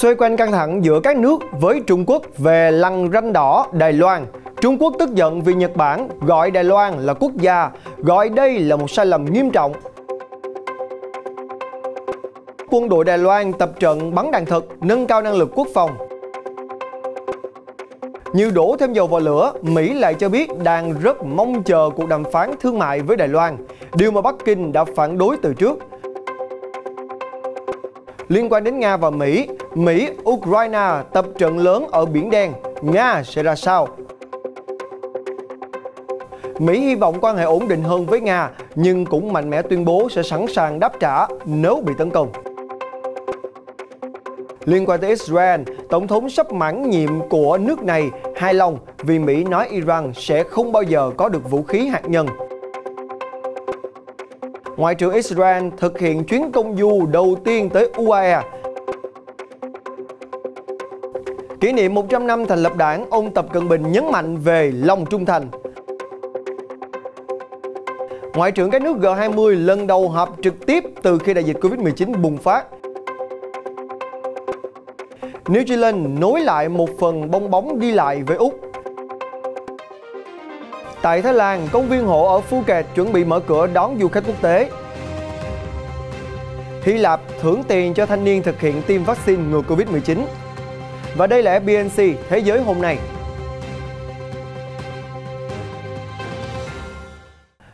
Xoay quanh căng thẳng giữa các nước với Trung Quốc về lằn ranh đỏ Đài Loan, Trung Quốc tức giận vì Nhật Bản gọi Đài Loan là quốc gia, gọi đây là một sai lầm nghiêm trọng. Quân đội Đài Loan tập trận bắn đạn thật, nâng cao năng lực quốc phòng. Như đổ thêm dầu vào lửa, Mỹ lại cho biết đang rất mong chờ cuộc đàm phán thương mại với Đài Loan, điều mà Bắc Kinh đã phản đối từ trước. Liên quan đến Nga và Mỹ, Mỹ-Ukraine tập trận lớn ở Biển Đen, Nga sẽ ra sao? Mỹ hy vọng quan hệ ổn định hơn với Nga, nhưng cũng mạnh mẽ tuyên bố sẽ sẵn sàng đáp trả nếu bị tấn công. Liên quan tới Israel, Tổng thống sắp mãn nhiệm của nước này hài lòng vì Mỹ nói Iran sẽ không bao giờ có được vũ khí hạt nhân. Ngoại trưởng Israel thực hiện chuyến công du đầu tiên tới UAE. Kỷ niệm 100 năm thành lập đảng, ông Tập Cận Bình nhấn mạnh về lòng trung thành. Ngoại trưởng các nước G20 lần đầu họp trực tiếp từ khi đại dịch Covid-19 bùng phát. New Zealand nối lại một phần bong bóng đi lại với Úc. Tại Thái Lan, công viên hộ ở Phuket chuẩn bị mở cửa đón du khách quốc tế. Hy Lạp thưởng tiền cho thanh niên thực hiện tiêm vaccine ngừa Covid-19. Và đây là FBNC Thế giới hôm nay.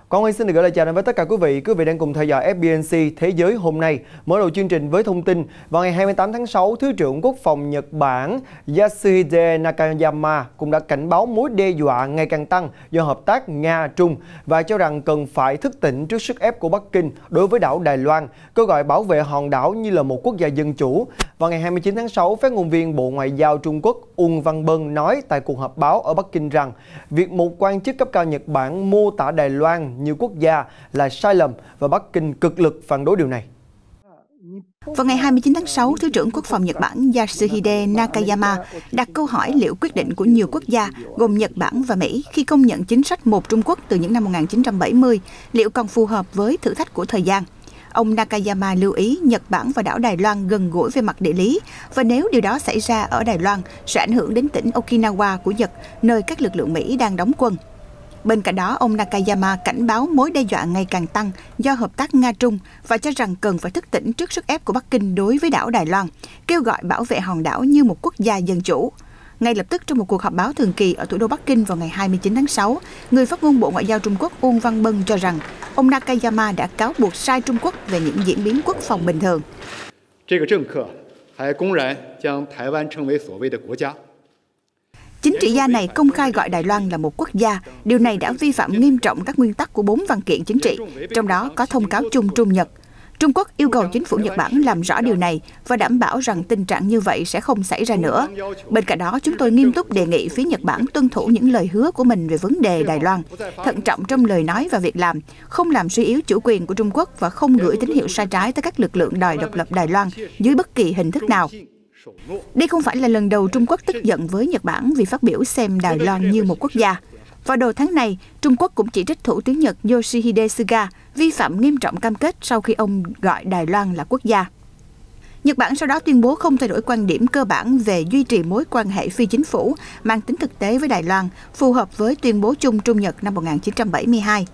Quang Huy xin được gửi lời chào đến với tất cả quý vị. Quý vị đang cùng theo dõi FBNC Thế giới hôm nay. Mở đầu chương trình với thông tin, vào ngày 28 tháng 6, Thứ trưởng Quốc phòng Nhật Bản Yasuhide Nakayama cũng đã cảnh báo mối đe dọa ngày càng tăng do hợp tác Nga-Trung và cho rằng cần phải thức tỉnh trước sức ép của Bắc Kinh đối với đảo Đài Loan, kêu gọi bảo vệ hòn đảo như là một quốc gia dân chủ. Vào ngày 29 tháng 6, phát ngôn viên Bộ Ngoại giao Trung Quốc Uông Văn Bân nói tại cuộc họp báo ở Bắc Kinh rằng việc một quan chức cấp cao Nhật Bản mô tả Đài Loan như quốc gia là sai lầm và Bắc Kinh cực lực phản đối điều này. Vào ngày 29 tháng 6, Thứ trưởng Quốc phòng Nhật Bản Yasuhide Nakayama đặt câu hỏi liệu quyết định của nhiều quốc gia gồm Nhật Bản và Mỹ khi công nhận chính sách một Trung Quốc từ những năm 1970 liệu còn phù hợp với thử thách của thời gian. Ông Nakayama lưu ý Nhật Bản và đảo Đài Loan gần gũi về mặt địa lý và nếu điều đó xảy ra ở Đài Loan sẽ ảnh hưởng đến tỉnh Okinawa của Nhật, nơi các lực lượng Mỹ đang đóng quân. Bên cạnh đó, ông Nakayama cảnh báo mối đe dọa ngày càng tăng do hợp tác Nga-Trung và cho rằng cần phải thức tỉnh trước sức ép của Bắc Kinh đối với đảo Đài Loan, kêu gọi bảo vệ hòn đảo như một quốc gia dân chủ. Ngay lập tức trong một cuộc họp báo thường kỳ ở thủ đô Bắc Kinh vào ngày 29 tháng 6, người phát ngôn Bộ Ngoại giao Trung Quốc Uông Văn Bân cho rằng ông Nakayama đã cáo buộc sai Trung Quốc về những diễn biến quốc phòng bình thường. Chính trị gia này công khai gọi Đài Loan là một quốc gia. Điều này đã vi phạm nghiêm trọng các nguyên tắc của 4 văn kiện chính trị, trong đó có thông cáo chung Trung-Nhật. Trung Quốc yêu cầu chính phủ Nhật Bản làm rõ điều này và đảm bảo rằng tình trạng như vậy sẽ không xảy ra nữa. Bên cạnh đó, chúng tôi nghiêm túc đề nghị phía Nhật Bản tuân thủ những lời hứa của mình về vấn đề Đài Loan, thận trọng trong lời nói và việc làm, không làm suy yếu chủ quyền của Trung Quốc và không gửi tín hiệu sai trái tới các lực lượng đòi độc lập Đài Loan dưới bất kỳ hình thức nào. Đây không phải là lần đầu Trung Quốc tức giận với Nhật Bản vì phát biểu xem Đài Loan như một quốc gia. Vào đầu tháng này, Trung Quốc cũng chỉ trích Thủ tướng Nhật Yoshihide Suga vi phạm nghiêm trọng cam kết sau khi ông gọi Đài Loan là quốc gia. Nhật Bản sau đó tuyên bố không thay đổi quan điểm cơ bản về duy trì mối quan hệ phi chính phủ mang tính thực tế với Đài Loan, phù hợp với tuyên bố chung Trung-Nhật năm 1972.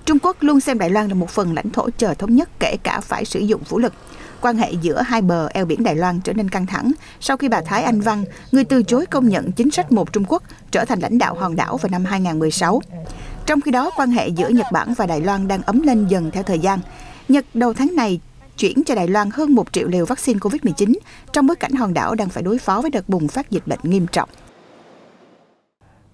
Trung Quốc luôn xem Đài Loan là một phần lãnh thổ chờ thống nhất kể cả phải sử dụng vũ lực. Quan hệ giữa hai bờ eo biển Đài Loan trở nên căng thẳng sau khi bà Thái Anh Văn, người từ chối công nhận chính sách một Trung Quốc, trở thành lãnh đạo hòn đảo vào năm 2016. Trong khi đó, quan hệ giữa Nhật Bản và Đài Loan đang ấm lên dần theo thời gian. Nhật đầu tháng này chuyển cho Đài Loan hơn 1 triệu liều vaccine Covid-19 trong bối cảnh hòn đảo đang phải đối phó với đợt bùng phát dịch bệnh nghiêm trọng.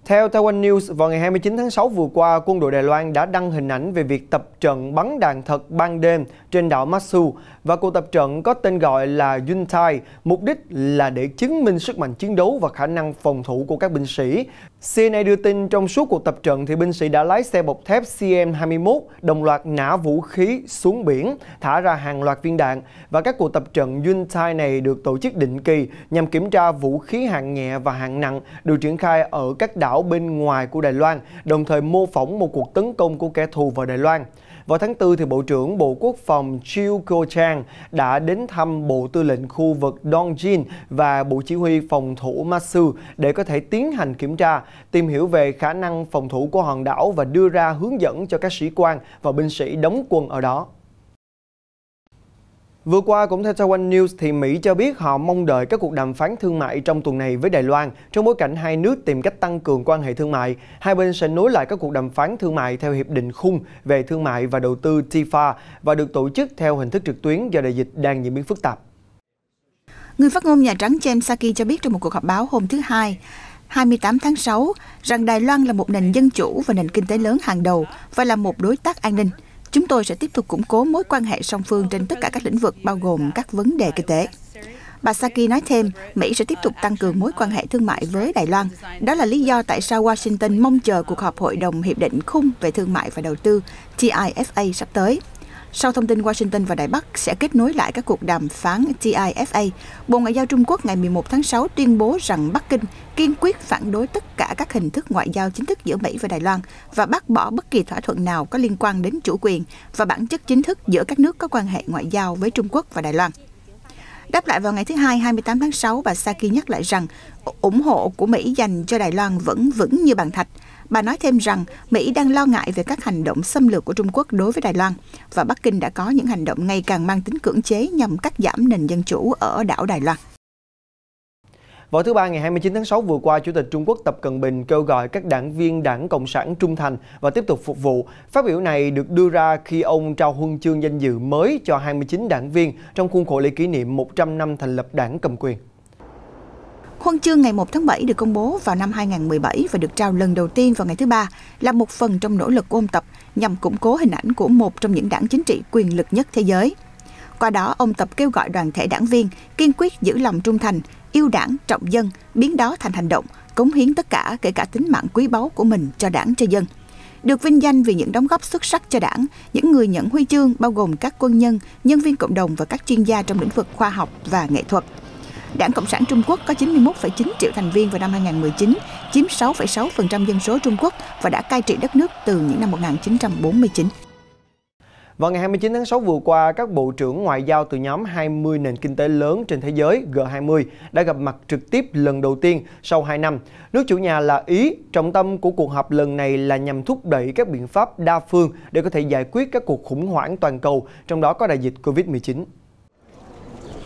Theo Taiwan News, vào ngày 29 tháng 6 vừa qua, quân đội Đài Loan đã đăng hình ảnh về việc tập trận bắn đạn thật ban đêm trên đảo Matsu và cuộc tập trận có tên gọi là Yuntai, mục đích là để chứng minh sức mạnh chiến đấu và khả năng phòng thủ của các binh sĩ. CNA đưa tin trong suốt cuộc tập trận thì binh sĩ đã lái xe bọc thép CM-21 đồng loạt nã vũ khí xuống biển, thả ra hàng loạt viên đạn và các cuộc tập trận Yuntai này được tổ chức định kỳ nhằm kiểm tra vũ khí hạng nhẹ và hạng nặng được triển khai ở các đảo bên ngoài của Đài Loan, đồng thời mô phỏng một cuộc tấn công của kẻ thù vào Đài Loan. Vào tháng 4, thì Bộ trưởng Bộ Quốc phòng Chiu Ko-chang đã đến thăm Bộ Tư lệnh khu vực Dongjin và Bộ Chỉ huy phòng thủ Matsu để có thể tiến hành kiểm tra, tìm hiểu về khả năng phòng thủ của hòn đảo và đưa ra hướng dẫn cho các sĩ quan và binh sĩ đóng quân ở đó. Vừa qua, cũng theo Taiwan News, thì Mỹ cho biết họ mong đợi các cuộc đàm phán thương mại trong tuần này với Đài Loan. Trong bối cảnh hai nước tìm cách tăng cường quan hệ thương mại, hai bên sẽ nối lại các cuộc đàm phán thương mại theo Hiệp định Khung về Thương mại và Đầu tư TIFA và được tổ chức theo hình thức trực tuyến do đại dịch đang diễn biến phức tạp. Người phát ngôn Nhà Trắng Jen Psaki cho biết trong một cuộc họp báo hôm thứ Hai, 28 tháng 6, rằng Đài Loan là một nền dân chủ và nền kinh tế lớn hàng đầu và là một đối tác an ninh. Chúng tôi sẽ tiếp tục củng cố mối quan hệ song phương trên tất cả các lĩnh vực, bao gồm các vấn đề kinh tế. Bà Psaki nói thêm, Mỹ sẽ tiếp tục tăng cường mối quan hệ thương mại với Đài Loan. Đó là lý do tại sao Washington mong chờ cuộc họp Hội đồng Hiệp định Khung về Thương mại và Đầu tư TIFA sắp tới. Sau thông tin Washington và Đài Bắc sẽ kết nối lại các cuộc đàm phán TIFA, Bộ Ngoại giao Trung Quốc ngày 11 tháng 6 tuyên bố rằng Bắc Kinh kiên quyết phản đối tất cả các hình thức ngoại giao chính thức giữa Mỹ và Đài Loan và bác bỏ bất kỳ thỏa thuận nào có liên quan đến chủ quyền và bản chất chính thức giữa các nước có quan hệ ngoại giao với Trung Quốc và Đài Loan. Đáp lại vào ngày thứ Hai, 28 tháng 6, bà Psaki nhắc lại rằng ủng hộ của Mỹ dành cho Đài Loan vẫn vững như bàn thạch. Bà nói thêm rằng Mỹ đang lo ngại về các hành động xâm lược của Trung Quốc đối với Đài Loan và Bắc Kinh đã có những hành động ngày càng mang tính cưỡng chế nhằm cắt giảm nền dân chủ ở đảo Đài Loan. Vào thứ Ba ngày 29 tháng 6 vừa qua, Chủ tịch Trung Quốc Tập Cận Bình kêu gọi các đảng viên Đảng Cộng sản trung thành và tiếp tục phục vụ. Phát biểu này được đưa ra khi ông trao huân chương danh dự mới cho 29 đảng viên trong khuôn khổ lễ kỷ niệm 100 năm thành lập đảng cầm quyền. Huân chương ngày 1 tháng 7 được công bố vào năm 2017 và được trao lần đầu tiên vào ngày thứ Ba, là một phần trong nỗ lực của ông Tập nhằm củng cố hình ảnh của một trong những đảng chính trị quyền lực nhất thế giới. Qua đó, ông Tập kêu gọi đoàn thể đảng viên kiên quyết giữ lòng trung thành, yêu đảng, trọng dân, biến đó thành hành động, cống hiến tất cả, kể cả tính mạng quý báu của mình cho đảng, cho dân. Được vinh danh vì những đóng góp xuất sắc cho đảng, những người nhận huy chương bao gồm các quân nhân, nhân viên cộng đồng và các chuyên gia trong lĩnh vực khoa học và nghệ thuật. Đảng Cộng sản Trung Quốc có 91,9 triệu thành viên vào năm 2019, chiếm 6,6% dân số Trung Quốc và đã cai trị đất nước từ những năm 1949. Vào ngày 29 tháng 6 vừa qua, các bộ trưởng ngoại giao từ nhóm 20 nền kinh tế lớn trên thế giới G20 đã gặp mặt trực tiếp lần đầu tiên sau 2 năm. Nước chủ nhà là Ý. Trọng tâm của cuộc họp lần này là nhằm thúc đẩy các biện pháp đa phương để có thể giải quyết các cuộc khủng hoảng toàn cầu, trong đó có đại dịch Covid-19.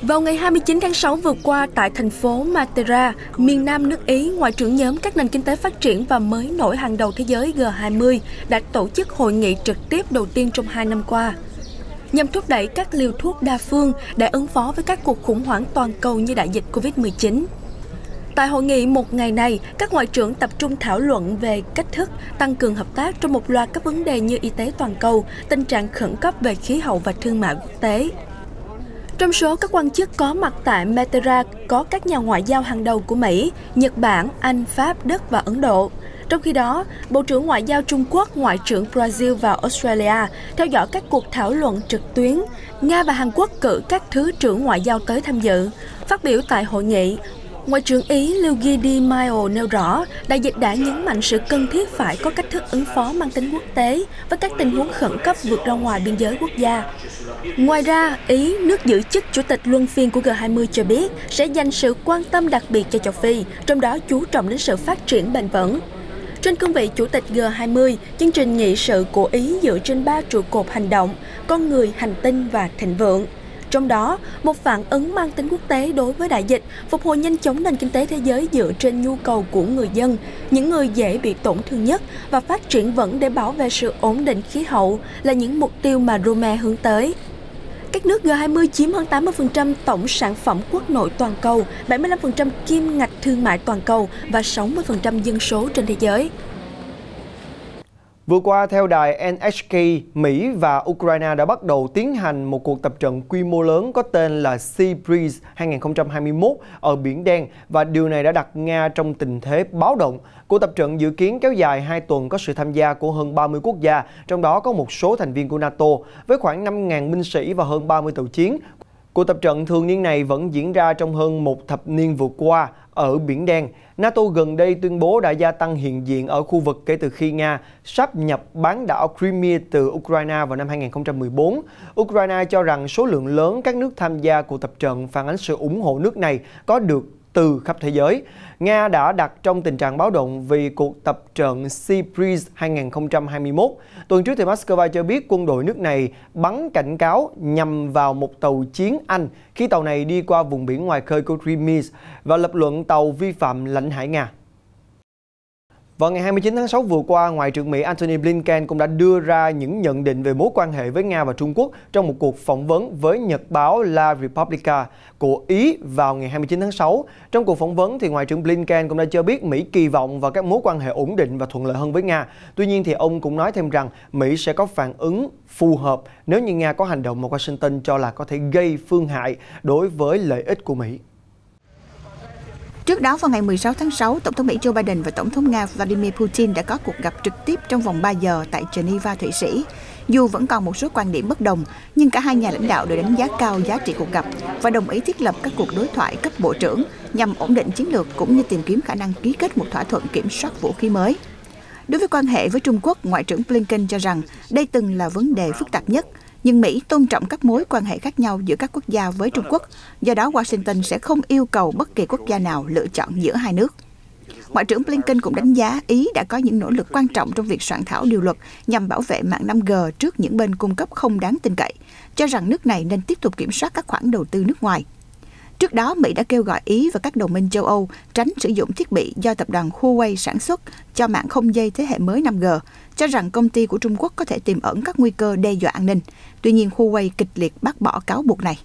Vào ngày 29 tháng 6 vừa qua, tại thành phố Matera, miền nam nước Ý, Ngoại trưởng nhóm các nền kinh tế phát triển và mới nổi hàng đầu thế giới G20 đã tổ chức hội nghị trực tiếp đầu tiên trong 2 năm qua, nhằm thúc đẩy các liều thuốc đa phương để ứng phó với các cuộc khủng hoảng toàn cầu như đại dịch Covid-19. Tại hội nghị một ngày này, các ngoại trưởng tập trung thảo luận về cách thức tăng cường hợp tác trong một loạt các vấn đề như y tế toàn cầu, tình trạng khẩn cấp về khí hậu và thương mại quốc tế. Trong số các quan chức có mặt tại Matera có các nhà ngoại giao hàng đầu của Mỹ, Nhật Bản, Anh, Pháp, Đức và Ấn Độ. Trong khi đó, Bộ trưởng Ngoại giao Trung Quốc, Ngoại trưởng Brazil và Australia theo dõi các cuộc thảo luận trực tuyến. Nga và Hàn Quốc cử các thứ trưởng ngoại giao tới tham dự. Phát biểu tại hội nghị, Ngoại trưởng Ý Luigi Di Maio nêu rõ, đại dịch đã nhấn mạnh sự cần thiết phải có cách thức ứng phó mang tính quốc tế với các tình huống khẩn cấp vượt ra ngoài biên giới quốc gia. Ngoài ra, Ý, nước giữ chức chủ tịch luân phiên của G20 cho biết sẽ dành sự quan tâm đặc biệt cho châu Phi, trong đó chú trọng đến sự phát triển bền vững. Trên cương vị chủ tịch G20, chương trình nghị sự của Ý dựa trên 3 trụ cột hành động: con người, hành tinh và thịnh vượng. Trong đó, một phản ứng mang tính quốc tế đối với đại dịch, phục hồi nhanh chóng nền kinh tế thế giới dựa trên nhu cầu của người dân, những người dễ bị tổn thương nhất, và phát triển vững để bảo vệ sự ổn định khí hậu là những mục tiêu mà Rome hướng tới. Các nước G20 chiếm hơn 80% tổng sản phẩm quốc nội toàn cầu, 75% kim ngạch thương mại toàn cầu và 60% dân số trên thế giới. Vừa qua, theo đài NHK, Mỹ và Ukraine đã bắt đầu tiến hành một cuộc tập trận quy mô lớn có tên là Sea Breeze 2021 ở Biển Đen, và điều này đã đặt Nga trong tình thế báo động. Cuộc tập trận dự kiến kéo dài 2 tuần, có sự tham gia của hơn 30 quốc gia, trong đó có một số thành viên của NATO, với khoảng 5.000 binh sĩ và hơn 30 tàu chiến. Cuộc tập trận thường niên này vẫn diễn ra trong hơn một thập niên vừa qua ở Biển Đen. NATO gần đây tuyên bố đã gia tăng hiện diện ở khu vực kể từ khi Nga sáp nhập bán đảo Crimea từ Ukraine vào năm 2014. Ukraine cho rằng số lượng lớn các nước tham gia cuộc tập trận phản ánh sự ủng hộ nước này có được từ khắp thế giới. Nga đã đặt trong tình trạng báo động vì cuộc tập trận Sea Breeze 2021. Tuần trước thì Moscow cho biết quân đội nước này bắn cảnh cáo nhằm vào một tàu chiến Anh khi tàu này đi qua vùng biển ngoài khơi của Crimea và lập luận tàu vi phạm lãnh hải Nga. Vào ngày 29 tháng 6 vừa qua, Ngoại trưởng Mỹ Antony Blinken cũng đã đưa ra những nhận định về mối quan hệ với Nga và Trung Quốc trong một cuộc phỏng vấn với nhật báo La Repubblica của Ý vào ngày 29 tháng 6. Trong cuộc phỏng vấn, thì Ngoại trưởng Blinken cũng đã cho biết Mỹ kỳ vọng vào các mối quan hệ ổn định và thuận lợi hơn với Nga. Tuy nhiên, thì ông cũng nói thêm rằng Mỹ sẽ có phản ứng phù hợp nếu như Nga có hành động mà Washington cho là có thể gây phương hại đối với lợi ích của Mỹ. Trước đó, vào ngày 16 tháng 6, Tổng thống Mỹ Joe Biden và Tổng thống Nga Vladimir Putin đã có cuộc gặp trực tiếp trong vòng 3 giờ tại Geneva, Thụy Sĩ. Dù vẫn còn một số quan điểm bất đồng, nhưng cả hai nhà lãnh đạo đều đánh giá cao giá trị cuộc gặp và đồng ý thiết lập các cuộc đối thoại cấp bộ trưởng nhằm ổn định chiến lược cũng như tìm kiếm khả năng ký kết một thỏa thuận kiểm soát vũ khí mới. Đối với quan hệ với Trung Quốc, Ngoại trưởng Blinken cho rằng đây từng là vấn đề phức tạp nhất, nhưng Mỹ tôn trọng các mối quan hệ khác nhau giữa các quốc gia với Trung Quốc, do đó Washington sẽ không yêu cầu bất kỳ quốc gia nào lựa chọn giữa hai nước. Ngoại trưởng Blinken cũng đánh giá Ý đã có những nỗ lực quan trọng trong việc soạn thảo điều luật nhằm bảo vệ mạng 5G trước những bên cung cấp không đáng tin cậy, cho rằng nước này nên tiếp tục kiểm soát các khoản đầu tư nước ngoài. Trước đó, Mỹ đã kêu gọi Ý và các đồng minh châu Âu tránh sử dụng thiết bị do tập đoàn Huawei sản xuất cho mạng không dây thế hệ mới 5G, cho rằng công ty của Trung Quốc có thể tiềm ẩn các nguy cơ đe dọa an ninh. Tuy nhiên, Huawei kịch liệt bác bỏ cáo buộc này.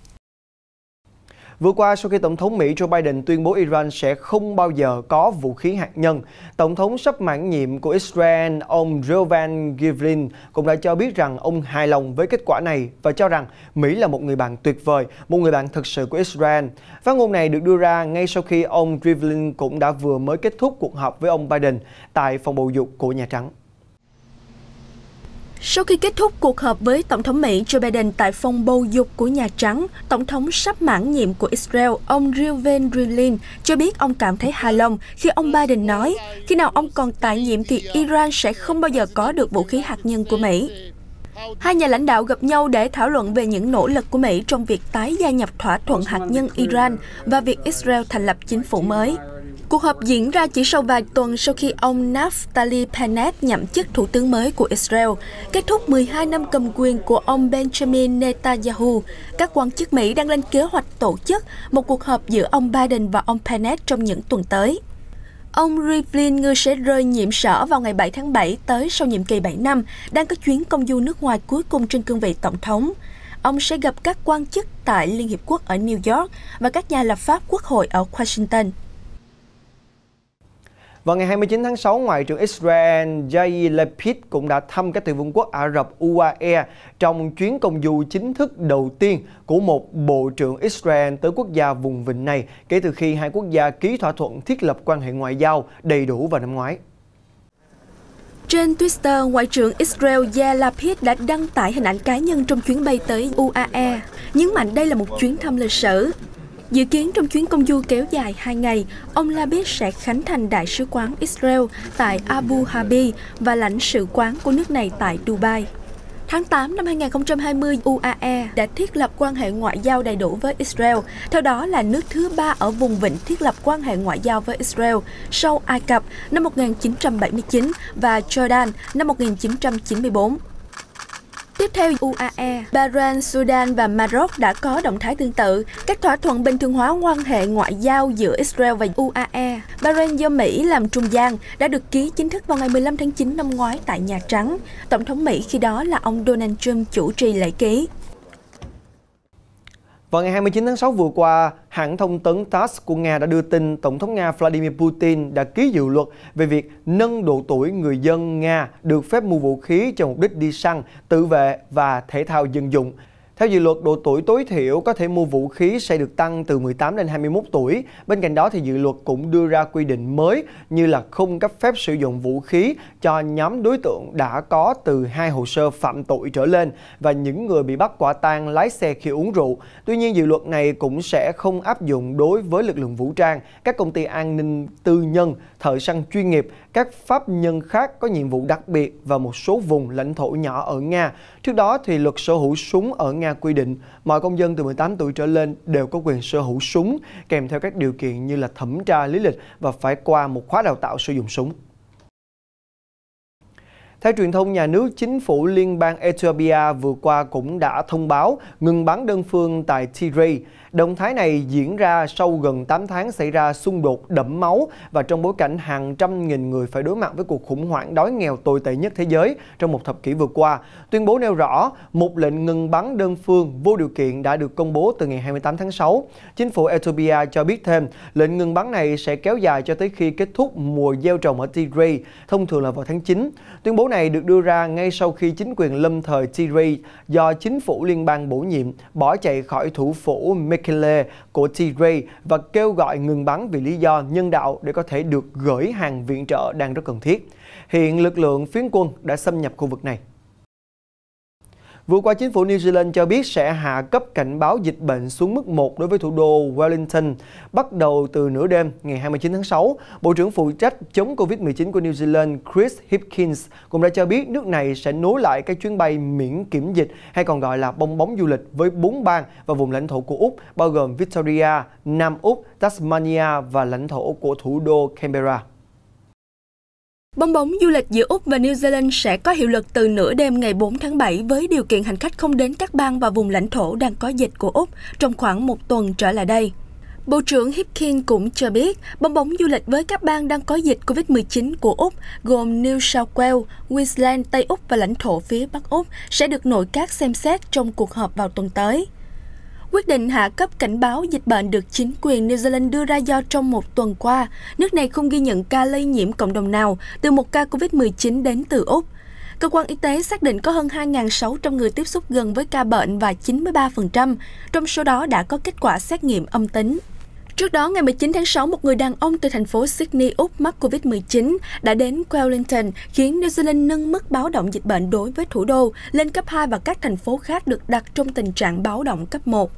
Vừa qua, sau khi Tổng thống Mỹ Joe Biden tuyên bố Iran sẽ không bao giờ có vũ khí hạt nhân, Tổng thống sắp mãn nhiệm của Israel, ông Reuven Rivlin cũng đã cho biết rằng ông hài lòng với kết quả này và cho rằng Mỹ là một người bạn tuyệt vời, một người bạn thực sự của Israel. Phát ngôn này được đưa ra ngay sau khi ông Rivlin cũng đã vừa mới kết thúc cuộc họp với ông Biden tại phòng bầu dục của Nhà Trắng. Sau khi kết thúc cuộc họp với Tổng thống Mỹ Joe Biden tại phòng bầu dục của Nhà Trắng, Tổng thống sắp mãn nhiệm của Israel, ông Reuven Rivlin, cho biết ông cảm thấy hài lòng khi ông Biden nói khi nào ông còn tại nhiệm thì Iran sẽ không bao giờ có được vũ khí hạt nhân của Mỹ. Hai nhà lãnh đạo gặp nhau để thảo luận về những nỗ lực của Mỹ trong việc tái gia nhập thỏa thuận hạt nhân Iran và việc Israel thành lập chính phủ mới. Cuộc họp diễn ra chỉ sau vài tuần sau khi ông Naftali Bennett nhậm chức thủ tướng mới của Israel, kết thúc 12 năm cầm quyền của ông Benjamin Netanyahu. Các quan chức Mỹ đang lên kế hoạch tổ chức một cuộc họp giữa ông Biden và ông Bennett trong những tuần tới. Ông Rivlin người sẽ rời nhiệm sở vào ngày 7 tháng 7 tới sau nhiệm kỳ 7 năm, đang có chuyến công du nước ngoài cuối cùng trên cương vị tổng thống. Ông sẽ gặp các quan chức tại Liên Hiệp Quốc ở New York và các nhà lập pháp quốc hội ở Washington. Vào ngày 29 tháng 6, Ngoại trưởng Israel Yair Lapid cũng đã thăm các tiểu vương quốc Ả Rập UAE trong chuyến công du chính thức đầu tiên của một bộ trưởng Israel tới quốc gia vùng vịnh này kể từ khi hai quốc gia ký thỏa thuận thiết lập quan hệ ngoại giao đầy đủ vào năm ngoái. Trên Twitter, Ngoại trưởng Israel Yair Lapid đã đăng tải hình ảnh cá nhân trong chuyến bay tới UAE, nhấn mạnh đây là một chuyến thăm lịch sử. Dự kiến trong chuyến công du kéo dài 2 ngày, ông Lapid sẽ khánh thành Đại sứ quán Israel tại Abu Dhabi và lãnh sự quán của nước này tại Dubai. Tháng 8 năm 2020, UAE đã thiết lập quan hệ ngoại giao đầy đủ với Israel. Theo đó là nước thứ 3 ở vùng vịnh thiết lập quan hệ ngoại giao với Israel sau Ai Cập năm 1979 và Jordan năm 1994. Tiếp theo, UAE, Bahrain, Sudan và Maroc đã có động thái tương tự. Các thỏa thuận bình thường hóa quan hệ ngoại giao giữa Israel và UAE, Bahrain do Mỹ làm trung gian, đã được ký chính thức vào ngày 15 tháng 9 năm ngoái tại Nhà Trắng. Tổng thống Mỹ khi đó là ông Donald Trump chủ trì lễ ký. Vào ngày 29 tháng 6 vừa qua, hãng thông tấn TASS của Nga đã đưa tin Tổng thống Nga Vladimir Putin đã ký dự luật về việc nâng độ tuổi người dân Nga được phép mua vũ khí cho mục đích đi săn, tự vệ và thể thao dân dụng. Theo dự luật, độ tuổi tối thiểu có thể mua vũ khí sẽ được tăng từ 18 đến 21 tuổi. Bên cạnh đó thì dự luật cũng đưa ra quy định mới như là không cấp phép sử dụng vũ khí cho nhóm đối tượng đã có từ 2 hồ sơ phạm tội trở lên và những người bị bắt quả tang lái xe khi uống rượu. Tuy nhiên, dự luật này cũng sẽ không áp dụng đối với lực lượng vũ trang, các công ty an ninh tư nhân, thợ săn chuyên nghiệp, các pháp nhân khác có nhiệm vụ đặc biệt và một số vùng lãnh thổ nhỏ ở Nga. Trước đó thì luật sở hữu súng ở Nga quy định mọi công dân từ 18 tuổi trở lên đều có quyền sở hữu súng, kèm theo các điều kiện như là thẩm tra lý lịch và phải qua một khóa đào tạo sử dụng súng. Theo truyền thông nhà nước, chính phủ liên bang Ethiopia vừa qua cũng đã thông báo ngừng bắn đơn phương tại Tigray. Động thái này diễn ra sau gần 8 tháng xảy ra xung đột đẫm máu và trong bối cảnh hàng trăm nghìn người phải đối mặt với cuộc khủng hoảng đói nghèo tồi tệ nhất thế giới trong một thập kỷ vừa qua. Tuyên bố nêu rõ, một lệnh ngừng bắn đơn phương vô điều kiện đã được công bố từ ngày 28 tháng 6. Chính phủ Ethiopia cho biết thêm, lệnh ngừng bắn này sẽ kéo dài cho tới khi kết thúc mùa gieo trồng ở Tigray, thông thường là vào tháng 9. Tuyên bố này được đưa ra ngay sau khi chính quyền lâm thời Tigray do chính phủ liên bang bổ nhiệm bỏ chạy khỏi thủ phủ Mekelle của Tigray và kêu gọi ngừng bắn vì lý do nhân đạo để có thể được gửi hàng viện trợ đang rất cần thiết. Hiện lực lượng phiến quân đã xâm nhập khu vực này. Vừa qua, chính phủ New Zealand cho biết sẽ hạ cấp cảnh báo dịch bệnh xuống mức 1 đối với thủ đô Wellington bắt đầu từ nửa đêm ngày 29 tháng 6. Bộ trưởng phụ trách chống Covid-19 của New Zealand Chris Hipkins cũng đã cho biết nước này sẽ nối lại các chuyến bay miễn kiểm dịch hay còn gọi là bong bóng du lịch với 4 bang và vùng lãnh thổ của Úc, bao gồm Victoria, Nam Úc, Tasmania và lãnh thổ của thủ đô Canberra. Bong bóng du lịch giữa Úc và New Zealand sẽ có hiệu lực từ nửa đêm ngày 4 tháng 7 với điều kiện hành khách không đến các bang và vùng lãnh thổ đang có dịch của Úc trong khoảng một tuần trở lại đây. Bộ trưởng Hipkins cũng cho biết, bong bóng du lịch với các bang đang có dịch Covid-19 của Úc gồm New South Wales, Queensland, Tây Úc và lãnh thổ phía Bắc Úc sẽ được nội các xem xét trong cuộc họp vào tuần tới. Quyết định hạ cấp cảnh báo dịch bệnh được chính quyền New Zealand đưa ra do trong một tuần qua, nước này không ghi nhận ca lây nhiễm cộng đồng nào từ một ca Covid-19 đến từ Úc. Cơ quan y tế xác định có hơn 2.600 người tiếp xúc gần với ca bệnh và 93% trong số đó đã có kết quả xét nghiệm âm tính. Trước đó, ngày 19 tháng 6, một người đàn ông từ thành phố Sydney, Úc mắc Covid-19 đã đến Wellington, khiến New Zealand nâng mức báo động dịch bệnh đối với thủ đô lên cấp 2 và các thành phố khác được đặt trong tình trạng báo động cấp 1.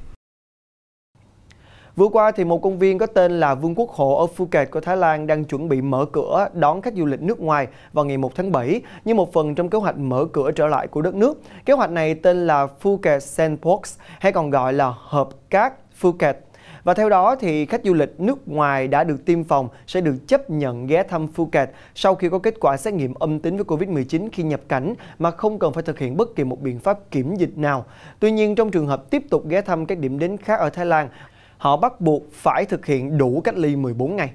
Vừa qua, thì một công viên có tên là Vương quốc Hồ ở Phuket của Thái Lan đang chuẩn bị mở cửa đón khách du lịch nước ngoài vào ngày 1 tháng 7 như một phần trong kế hoạch mở cửa trở lại của đất nước. Kế hoạch này tên là Phuket Sandbox hay còn gọi là Hợp Cát Phuket. Và theo đó, thì khách du lịch nước ngoài đã được tiêm phòng sẽ được chấp nhận ghé thăm Phuket sau khi có kết quả xét nghiệm âm tính với Covid-19 khi nhập cảnh mà không cần phải thực hiện bất kỳ một biện pháp kiểm dịch nào. Tuy nhiên, trong trường hợp tiếp tục ghé thăm các điểm đến khác ở Thái Lan, họ bắt buộc phải thực hiện đủ cách ly 14 ngày.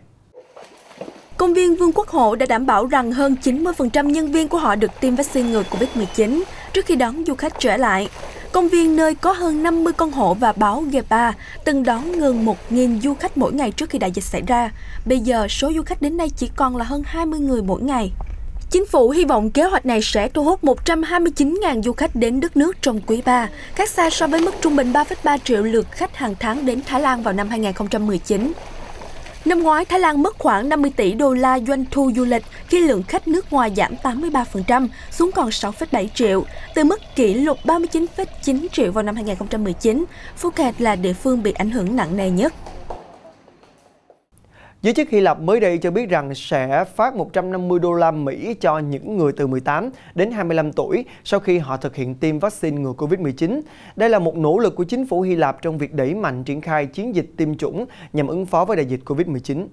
Công viên Vương quốc Hộ đã đảm bảo rằng hơn 90% nhân viên của họ được tiêm vaccine ngừa Covid-19 trước khi đón du khách trở lại. Công viên nơi có hơn 50 con hổ và báo Gepa từng đón gần 1.000 du khách mỗi ngày trước khi đại dịch xảy ra. Bây giờ, số du khách đến đây chỉ còn là hơn 20 người mỗi ngày. Chính phủ hy vọng kế hoạch này sẽ thu hút 129.000 du khách đến đất nước trong quý 3, khác xa so với mức trung bình 3,3 triệu lượt khách hàng tháng đến Thái Lan vào năm 2019. Năm ngoái, Thái Lan mất khoảng 50 tỷ đô la doanh thu du lịch khi lượng khách nước ngoài giảm 83% xuống còn 6,7 triệu, từ mức kỷ lục 39,9 triệu vào năm 2019. Phuket là địa phương bị ảnh hưởng nặng nề nhất. Giới chức Hy Lạp mới đây cho biết rằng sẽ phát 150 đô la Mỹ cho những người từ 18 đến 25 tuổi sau khi họ thực hiện tiêm vaccine ngừa Covid-19. Đây là một nỗ lực của chính phủ Hy Lạp trong việc đẩy mạnh triển khai chiến dịch tiêm chủng nhằm ứng phó với đại dịch Covid-19.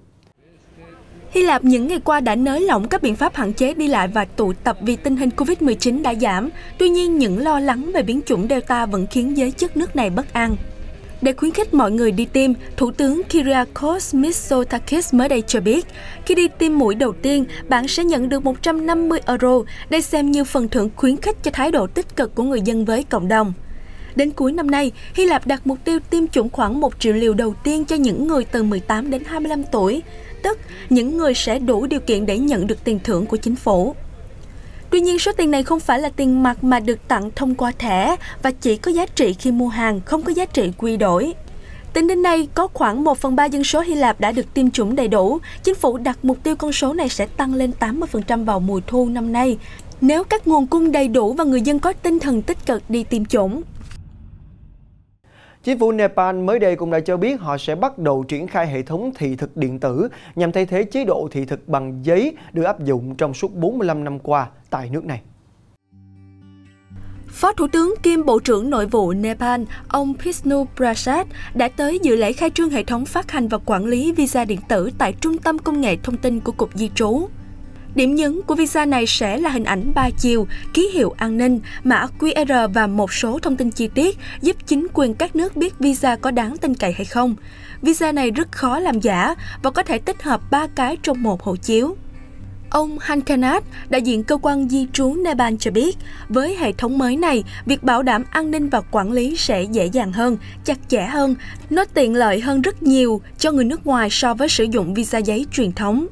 Hy Lạp những ngày qua đã nới lỏng các biện pháp hạn chế đi lại và tụ tập vì tình hình Covid-19 đã giảm. Tuy nhiên, những lo lắng về biến chủng Delta vẫn khiến giới chức nước này bất an. Để khuyến khích mọi người đi tiêm, Thủ tướng Kyriakos Mitsotakis mới đây cho biết, khi đi tiêm mũi đầu tiên, bạn sẽ nhận được 150 euro. Đây xem như phần thưởng khuyến khích cho thái độ tích cực của người dân với cộng đồng. Đến cuối năm nay, Hy Lạp đặt mục tiêu tiêm chủng khoảng 1 triệu liều đầu tiên cho những người từ 18 đến 25 tuổi, tức những người sẽ đủ điều kiện để nhận được tiền thưởng của chính phủ. Tuy nhiên, số tiền này không phải là tiền mặt mà được tặng thông qua thẻ và chỉ có giá trị khi mua hàng, không có giá trị quy đổi. Tính đến nay, có khoảng 1/3 dân số Hy Lạp đã được tiêm chủng đầy đủ. Chính phủ đặt mục tiêu con số này sẽ tăng lên 80% vào mùa thu năm nay, nếu các nguồn cung đầy đủ và người dân có tinh thần tích cực đi tiêm chủng. Chính phủ Nepal mới đây cũng đã cho biết họ sẽ bắt đầu triển khai hệ thống thị thực điện tử nhằm thay thế chế độ thị thực bằng giấy được áp dụng trong suốt 45 năm qua tại nước này. Phó Thủ tướng kiêm Bộ trưởng Nội vụ Nepal, ông Bishnu Prasad đã tới dự lễ khai trương hệ thống phát hành và quản lý visa điện tử tại Trung tâm Công nghệ Thông tin của Cục Di trú. Điểm nhấn của visa này sẽ là hình ảnh 3 chiều, ký hiệu an ninh, mã QR và một số thông tin chi tiết giúp chính quyền các nước biết visa có đáng tin cậy hay không. Visa này rất khó làm giả và có thể tích hợp 3 cái trong một hộ chiếu. Ông Hankanath, đại diện cơ quan di trú Nepal cho biết, với hệ thống mới này, việc bảo đảm an ninh và quản lý sẽ dễ dàng hơn, chặt chẽ hơn, nó tiện lợi hơn rất nhiều cho người nước ngoài so với sử dụng visa giấy truyền thống.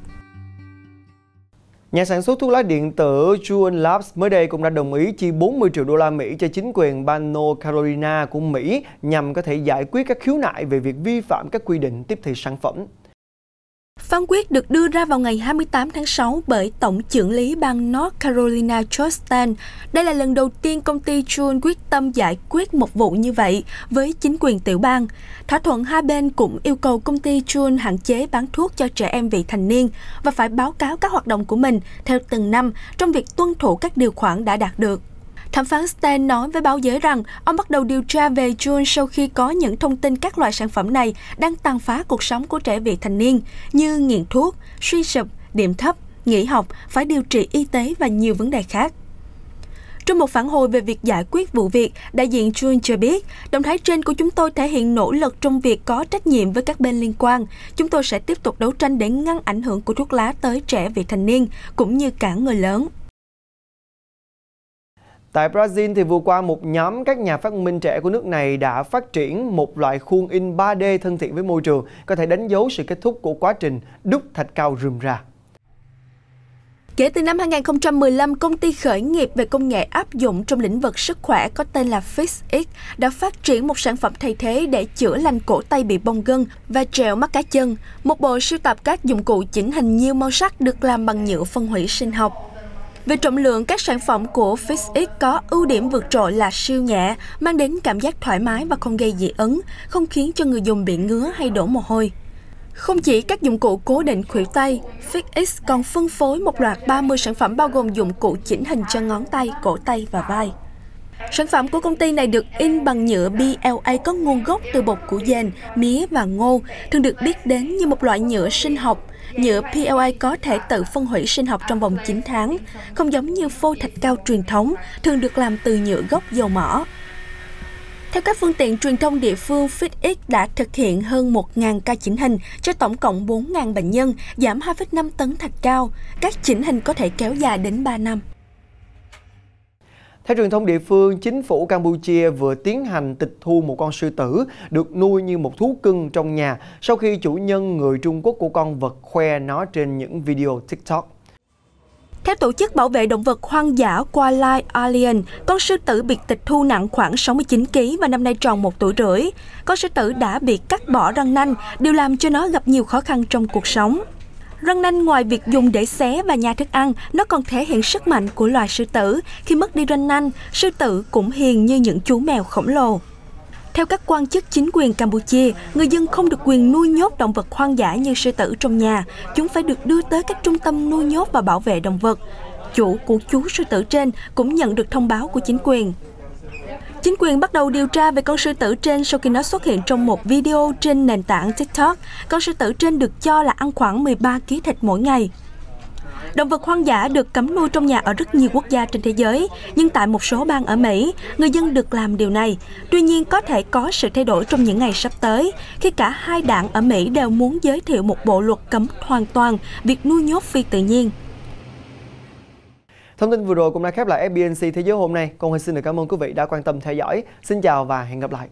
Nhà sản xuất thuốc lá điện tử Juul Labs mới đây cũng đã đồng ý chi 40 triệu đô la Mỹ cho chính quyền bang North Carolina của Mỹ nhằm có thể giải quyết các khiếu nại về việc vi phạm các quy định tiếp thị sản phẩm. Phán quyết được đưa ra vào ngày 28 tháng 6 bởi Tổng chưởng lý bang North Carolina George Stan. Đây là lần đầu tiên công ty Juul quyết tâm giải quyết một vụ như vậy với chính quyền tiểu bang. Thỏa thuận hai bên cũng yêu cầu công ty Juul hạn chế bán thuốc cho trẻ em vị thành niên và phải báo cáo các hoạt động của mình theo từng năm trong việc tuân thủ các điều khoản đã đạt được. Thẩm phán Stan nói với báo giới rằng ông bắt đầu điều tra về Juul sau khi có những thông tin các loại sản phẩm này đang tàn phá cuộc sống của trẻ vị thành niên như nghiện thuốc, suy sụp, điểm thấp, nghỉ học, phải điều trị y tế và nhiều vấn đề khác. Trong một phản hồi về việc giải quyết vụ việc, đại diện Juul cho biết, động thái trên của chúng tôi thể hiện nỗ lực trong việc có trách nhiệm với các bên liên quan. Chúng tôi sẽ tiếp tục đấu tranh để ngăn ảnh hưởng của thuốc lá tới trẻ vị thành niên cũng như cả người lớn. Tại Brazil thì vừa qua một nhóm các nhà phát minh trẻ của nước này đã phát triển một loại khuôn in 3D thân thiện với môi trường, có thể đánh dấu sự kết thúc của quá trình đúc thạch cao rườm rà. Kể từ năm 2015, công ty khởi nghiệp về công nghệ áp dụng trong lĩnh vực sức khỏe có tên là FixX đã phát triển một sản phẩm thay thế để chữa lành cổ tay bị bong gân và trẹo mắt cá chân, một bộ sưu tập các dụng cụ chỉnh hình nhiều màu sắc được làm bằng nhựa phân hủy sinh học. Về trọng lượng, các sản phẩm của FixX có ưu điểm vượt trội là siêu nhẹ, mang đến cảm giác thoải mái và không gây dị ứng, không khiến cho người dùng bị ngứa hay đổ mồ hôi. Không chỉ các dụng cụ cố định khuỷu tay, FixX còn phân phối một loạt 30 sản phẩm bao gồm dụng cụ chỉnh hình cho ngón tay, cổ tay và vai. Sản phẩm của công ty này được in bằng nhựa PLA có nguồn gốc từ bột củ dền, mía và ngô, thường được biết đến như một loại nhựa sinh học. Nhựa PLA có thể tự phân hủy sinh học trong vòng 9 tháng, không giống như phôi thạch cao truyền thống, thường được làm từ nhựa gốc dầu mỏ. Theo các phương tiện truyền thông địa phương, FixX đã thực hiện hơn 1.000 ca chỉnh hình cho tổng cộng 4.000 bệnh nhân, giảm 2,5 tấn thạch cao. Các chỉnh hình có thể kéo dài đến 3 năm. Theo truyền thông địa phương, chính phủ Campuchia vừa tiến hành tịch thu một con sư tử được nuôi như một thú cưng trong nhà sau khi chủ nhân người Trung Quốc của con vật khoe nó trên những video TikTok. Theo Tổ chức Bảo vệ Động vật Hoang dã Wildlife Alliance, con sư tử bị tịch thu nặng khoảng 69 kg và năm nay tròn 1 tuổi rưỡi. Con sư tử đã bị cắt bỏ răng nanh, điều làm cho nó gặp nhiều khó khăn trong cuộc sống. Răng nanh ngoài việc dùng để xé và nhai thức ăn, nó còn thể hiện sức mạnh của loài sư tử. Khi mất đi răng nanh, sư tử cũng hiền như những chú mèo khổng lồ. Theo các quan chức chính quyền Campuchia, người dân không được quyền nuôi nhốt động vật hoang dã như sư tử trong nhà. Chúng phải được đưa tới các trung tâm nuôi nhốt và bảo vệ động vật. Chủ của chú sư tử trên cũng nhận được thông báo của chính quyền. Chính quyền bắt đầu điều tra về con sư tử trên sau khi nó xuất hiện trong một video trên nền tảng TikTok. Con sư tử trên được cho là ăn khoảng 13 kg thịt mỗi ngày. Động vật hoang dã được cấm nuôi trong nhà ở rất nhiều quốc gia trên thế giới, nhưng tại một số bang ở Mỹ, người dân được làm điều này. Tuy nhiên, có thể có sự thay đổi trong những ngày sắp tới, khi cả hai đảng ở Mỹ đều muốn giới thiệu một bộ luật cấm hoàn toàn việc nuôi nhốt phi tự nhiên. Thông tin vừa rồi cũng đã khép lại FBNC Thế giới hôm nay. Con xin được cảm ơn quý vị đã quan tâm theo dõi. Xin chào và hẹn gặp lại.